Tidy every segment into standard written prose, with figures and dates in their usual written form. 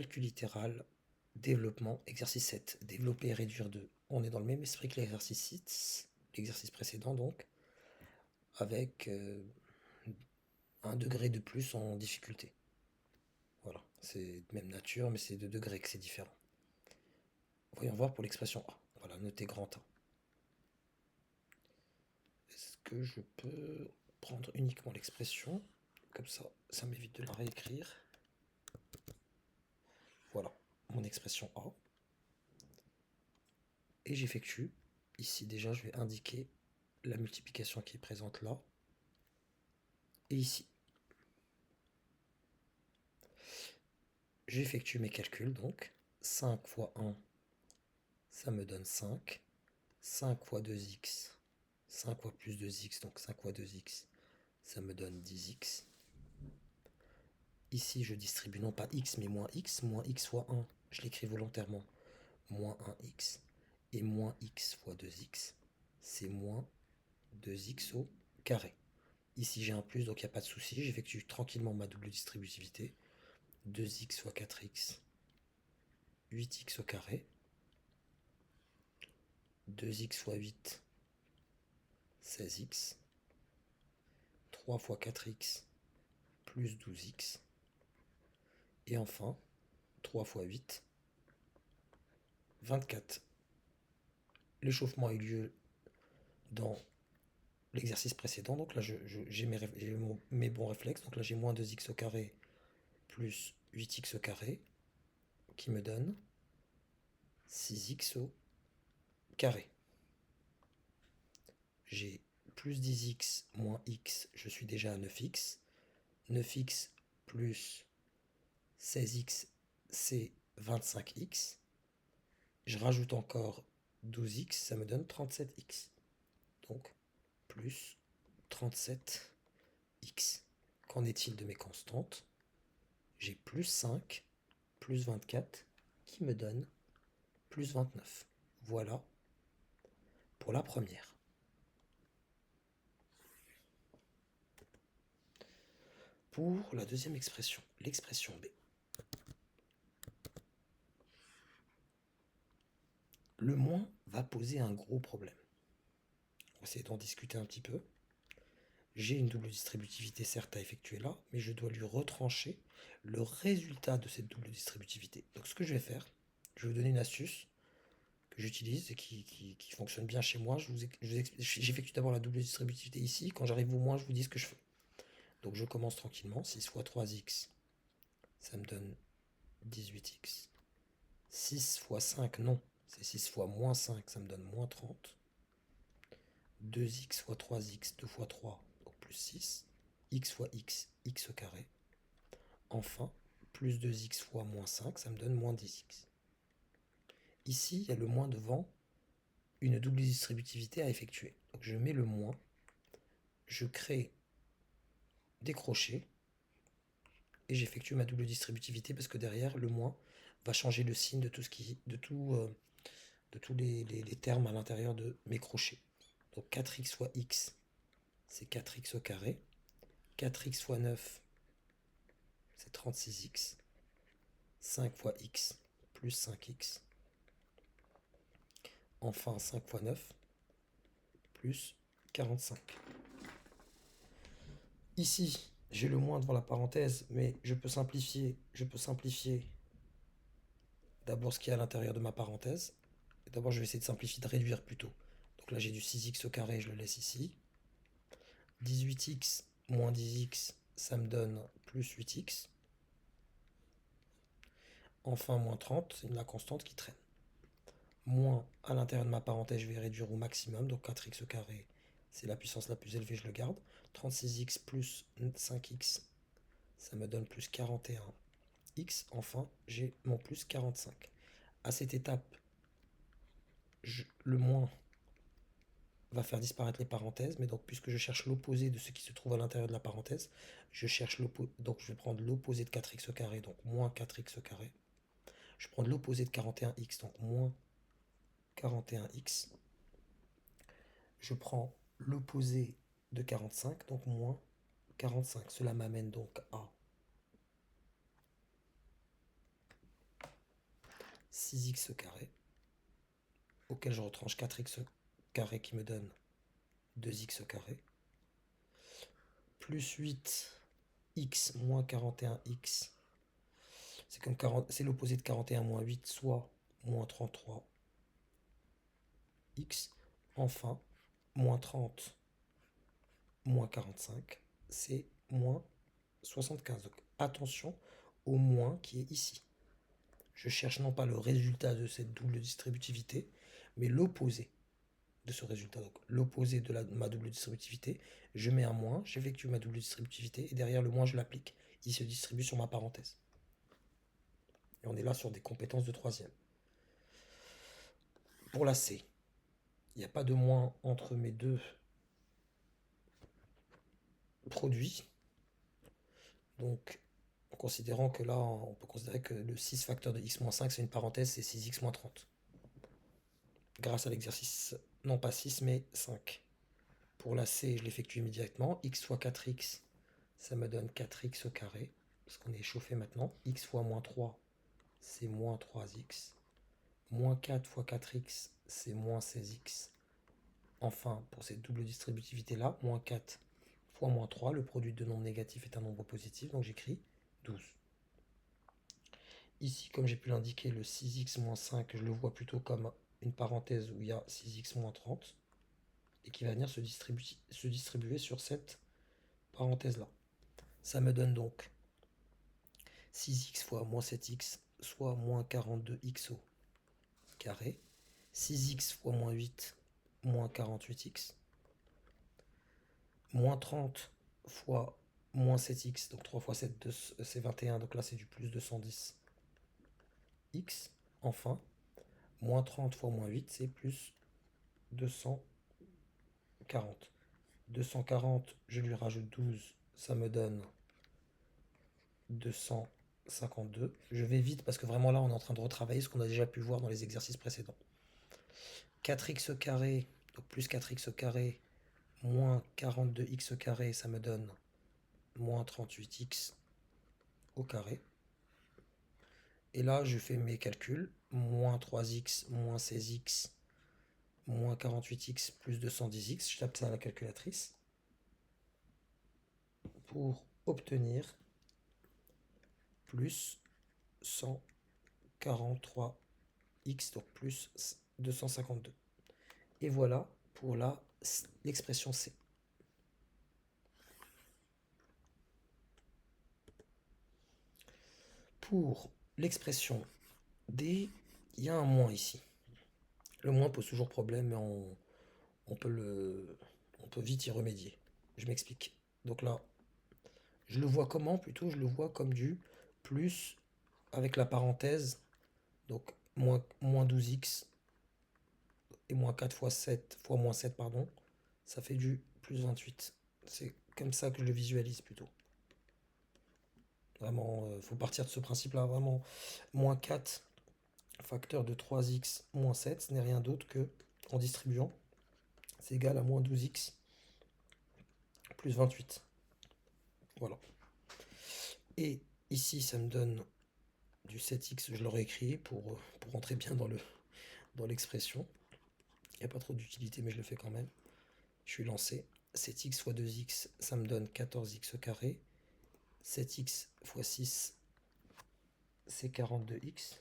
Calcul littéral, développement, exercice 7. Développer et réduire 2. On est dans le même esprit que l'exercice 6, l'exercice précédent donc, avec 1 degré de plus en difficulté. Voilà, c'est de même nature, mais c'est de degrés que c'est différent. Voyons voir pour l'expression A. Voilà, notez grand A. Est-ce que je peux prendre uniquement l'expression? Comme ça m'évite de la réécrire. Voilà, mon expression A. Et j'effectue. Ici déjà, je vais indiquer la multiplication qui est présente là. Et ici. J'effectue mes calculs donc. 5 fois 1, ça me donne 5. 5 fois 2x, 5 fois plus 2x, donc 5 fois 2x, ça me donne 10x. Ici, je distribue non pas x, mais moins x fois 1, je l'écris volontairement, moins 1x, et moins x fois 2x, c'est moins 2x au carré. Ici, j'ai un plus, donc il n'y a pas de souci, j'effectue tranquillement ma double distributivité. 2x fois 4x, 8x au carré. 2x fois 8, 16x. 3 fois 4x, plus 12x. Et enfin, 3 fois 8, 24. L'échauffement a eu lieu dans l'exercice précédent, donc là j'ai mes bons réflexes. Donc là j'ai moins 2x au carré plus 8x au carré, qui me donne 6x au carré. J'ai plus 10x moins x, je suis déjà à 9x. 9x plus 16x, c'est 25x. Je rajoute encore 12x, ça me donne 37x. Donc, plus 37x. Qu'en est-il de mes constantes? J'ai plus 5, plus 24, qui me donne plus 29. Voilà pour la première. Pour la deuxième expression, l'expression B. Le moins va poser un gros problème. On va essayer d'en discuter un petit peu. J'ai une double distributivité certes à effectuer là, mais je dois lui retrancher le résultat de cette double distributivité. Donc ce que je vais faire, je vais vous donner une astuce que j'utilise et qui fonctionne bien chez moi. J'effectue d'abord la double distributivité ici. Quand j'arrive au moins, je vous dis ce que je fais. Donc je commence tranquillement. 6 fois 3x, ça me donne 18x. 6 fois 5, non. C'est 6 fois moins 5, ça me donne moins 30. 2x fois 3x, 2 fois 3, donc plus 6. X fois x, x au carré. Enfin, plus 2x fois moins 5, ça me donne moins 10x. Ici, il y a le moins devant une double distributivité à effectuer. Donc je mets le moins, je crée des crochets, et j'effectue ma double distributivité parce que derrière, le moins va changer le signe de tout ce qui, de tous les termes à l'intérieur de mes crochets. Donc 4x fois x, c'est 4x au carré. 4x fois 9, c'est 36x. 5 fois x, plus 5x. Enfin, 5 fois 9, plus 45. Ici, j'ai le moins devant la parenthèse, mais je peux simplifier. D'abord ce qu'il y a à l'intérieur de ma parenthèse. D'abord, je vais essayer de simplifier, de réduire plutôt. Donc là, j'ai du 6x au carré, je le laisse ici. 18x moins 10x, ça me donne plus 8x. Enfin, moins 30, c'est la constante qui traîne. Moins, à l'intérieur de ma parenthèse, je vais réduire au maximum. Donc 4x au carré, c'est la puissance la plus élevée, je le garde. 36x plus 5x, ça me donne plus 41x. Enfin, j'ai mon plus 45. À cette étape, le moins va faire disparaître les parenthèses, mais donc puisque je cherche l'opposé de ce qui se trouve à l'intérieur de la parenthèse, je cherche l'opposé, donc je vais prendre l'opposé de 4x au carré, donc moins 4x au carré. Je prends l'opposé de 41x, donc moins 41x. Je prends l'opposé de 45, donc moins 45. Cela m'amène donc à 6x carré, auquel je retranche 4x carré qui me donne 2x carré, plus 8x moins 41x, c'est l'opposé de 41 moins 8, soit moins 33x. Enfin, moins 30 moins 45, c'est moins 75. Donc attention au moins qui est ici. Je cherche non pas le résultat de cette double distributivité, mais l'opposé de ce résultat. Donc l'opposé de ma double distributivité, je mets un moins, j'effectue ma double distributivité, et derrière le moins, je l'applique. Il se distribue sur ma parenthèse. Et on est là sur des compétences de troisième. Pour la C, il n'y a pas de moins entre mes deux produits. Donc, en considérant que là, on peut considérer que le 6 facteur de x moins 5, c'est une parenthèse, c'est 6x moins 30. Grâce à l'exercice, non pas 6, mais 5. Pour la C, je l'effectue immédiatement. X fois 4x, ça me donne 4x au carré, parce qu'on est échauffé maintenant. X fois moins 3, c'est moins 3x. Moins 4 fois 4x, c'est moins 16x. Enfin, pour cette double distributivité-là, moins 4 fois moins 3, le produit de nombres négatifs est un nombre positif, donc j'écris 12. Ici, comme j'ai pu l'indiquer, le 6x moins 5, je le vois plutôt comme une parenthèse où il y a 6x moins 30, et qui va venir se distribuer sur cette parenthèse-là. Ça me donne donc 6x fois moins 7x, soit moins 42x au carré. 6x fois moins 8, moins 48x. Moins 30 fois moins 7x, donc 3 fois 7, c'est 21, donc là c'est du plus 210x. Enfin, moins 30 fois moins 8, c'est plus 240. 240, je lui rajoute 12, ça me donne 252. Je vais vite parce que vraiment là on est en train de retravailler ce qu'on a déjà pu voir dans les exercices précédents. 4x carré, donc plus 4x carré, moins 42x carré, ça me donne moins 38x au carré. Et là, je fais mes calculs. Moins 3x, moins 16x, moins 48x, plus 210x. Je tape ça à la calculatrice. Pour obtenir plus 143x, donc plus 252. Et voilà pour l'expression C. Pour l'expression D, il y a un moins ici. Le moins pose toujours problème, mais on peut vite y remédier. Je m'explique. Donc là, je le vois comment plutôt? Je le vois comme du plus avec la parenthèse, donc moins 12x et moins 4 fois 7 fois moins 7, pardon, ça fait du plus 28. C'est comme ça que je le visualise plutôt. Vraiment, faut partir de ce principe-là. Vraiment, moins 4 facteur de 3x moins 7, ce n'est rien d'autre que, en distribuant, c'est égal à moins 12x plus 28. Voilà. Et ici, ça me donne du 7x, je l'aurais écrit pour rentrer bien dans l'expression. Il n'y a pas trop d'utilité, mais je le fais quand même. Je suis lancé. 7x fois 2x, ça me donne 14x au carré. 7x fois 6, c'est 42x.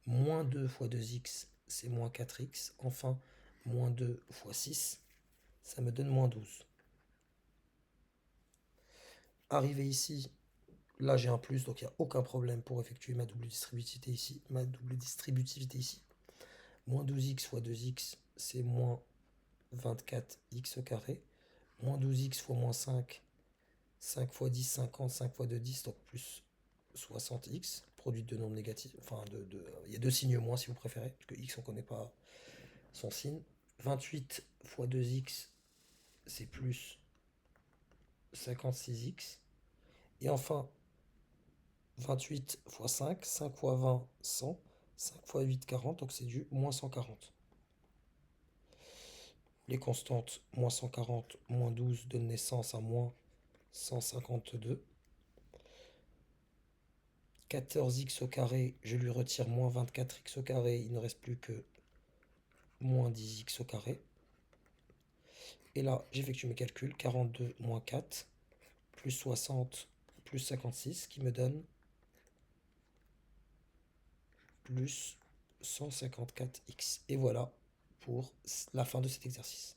Moins 2 fois 2x, c'est moins 4x. Enfin, moins 2 fois 6, ça me donne moins 12. Arrivé ici, là j'ai un plus, donc il n'y a aucun problème pour effectuer ma double distributivité ici. Moins 12x fois 2x, c'est moins 24x au carré. Moins 12x fois moins 5, 5 fois 10, 50, 5 fois 2, 10, donc plus 60x, produit de nombres négatifs. Enfin, il y a deux signes moins si vous préférez, parce que x on ne connaît pas son signe. 28 fois 2x, c'est plus 56x. Et enfin, 28 fois 5, 5 fois 20, 100, 5 fois 8, 40, donc c'est du moins 140. Les constantes, moins 140, moins 12, donnent naissance à moins 152. 14x au carré, je lui retire moins 24x au carré, il ne reste plus que moins 10x au carré. Et là, j'effectue mes calculs, 42 moins 4, plus 60, plus 56, qui me donne plus 154x. Et voilà pour la fin de cet exercice.